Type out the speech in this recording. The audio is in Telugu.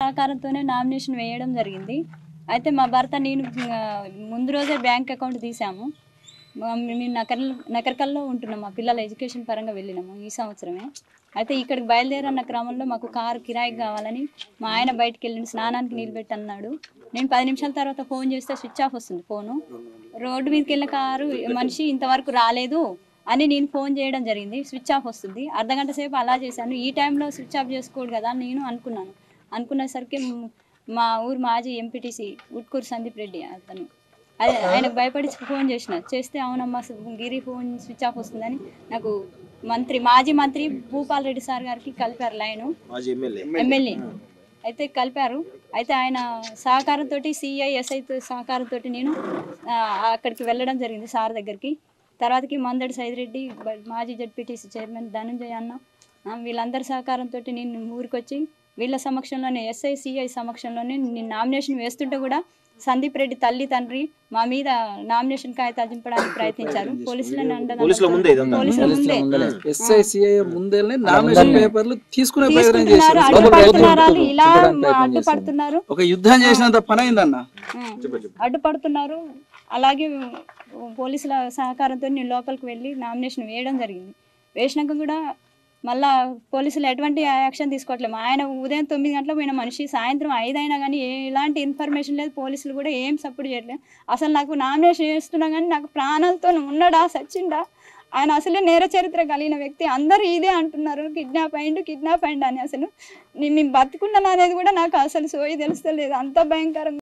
సహకారంతోనే నామినేషన్ వేయడం జరిగింది. అయితే మా భర్త నేను ముందు రోజే బ్యాంక్ అకౌంట్ తీసాము. మేము నకరకల్లో ఉంటున్నాం. మా పిల్లల ఎడ్యుకేషన్ పరంగా వెళ్ళినాము ఈ సంవత్సరమే. అయితే ఇక్కడికి బయలుదేరన్న క్రమంలో మాకు కారు కిరాయికి కావాలని మా ఆయన బయటికి వెళ్ళిండు, స్నానానికి నీళ్ళు పెట్టి అన్నాడు. నేను 10 నిమిషాల తర్వాత ఫోన్ చేస్తే స్విచ్ ఆఫ్ వస్తుంది ఫోను. రోడ్డు మీదకి వెళ్ళిన కారు మనిషి ఇంతవరకు రాలేదు అని నేను ఫోన్ చేయడం జరిగింది. స్విచ్ ఆఫ్ వస్తుంది. అర్ధగంట సేపు అలా చేశాను. ఈ టైంలో స్విచ్ ఆఫ్ చేసుకోడు కదా అని నేను అనుకున్నాను. అనుకునేసరికి మా ఊరు మాజీ ఎంపీటీసీ ఉట్కూరు సందీప్ రెడ్డి అతను ఆయనకు భయపడి ఫోన్ చేస్తే అవునమ్మా గిరి ఫోన్ స్విచ్ ఆఫ్ వస్తుందని నాకు మాజీ మంత్రి భూపాల్ రెడ్డి సార్ గారికి కలిపారు లైను, ఎమ్మెల్యే అయితే కలిపారు. అయితే ఆయన సహకారంతో సిఐ ఎస్ఐ సహకారంతో నేను అక్కడికి వెళ్ళడం జరిగింది సార్ దగ్గరికి. తర్వాతకి మందడి సైదిరెడ్డి మాజీ జడ్పీటీసీ చైర్మన్ ధనంజయ అన్న వీళ్ళందరి సహకారంతో నేను ఊరికి వచ్చి వీళ్ళ సమక్షంలోనే ఎస్ఐ సిఐ సమక్షంలోనే నేను నామినేషన్ వేస్తుంటే కూడా సందీప్ రెడ్డి తల్లి తండ్రి మా మీద నామినేషన్ కాగితాలు దింపడానికి ప్రయత్నించారు. అడ్డుపడుతున్నారు. అలాగే పోలీసుల సహకారంతో నేను లోపలికి వెళ్ళి నామినేషన్ వేయడం జరిగింది. వేసినాక కూడా మళ్ళా పోలీసులు ఎటువంటి యాక్షన్ తీసుకోవట్లేదు. ఆయన ఉదయం 9 గంటలకు పోయిన మనిషి సాయంత్రం 5 అయినా కానీ ఎలాంటి ఇన్ఫర్మేషన్ లేదు. పోలీసులు కూడా ఏం సపోర్ట్ చేయట్లేదు. అసలు నాకు నామినేషన్ చేస్తున్నా కానీ నాకు ప్రాణాలతో ఉన్నాడా సచ్చిండా, ఆయన అసలే నేర చరిత్ర కలిగిన వ్యక్తి. అందరూ ఇదే అంటున్నారు, కిడ్నాప్ అయిండు అని. అసలు నేను బతుకున్నాను అనేది కూడా నాకు అసలు సోయి తెలుస్తలేదు. అంత భయంకరంగా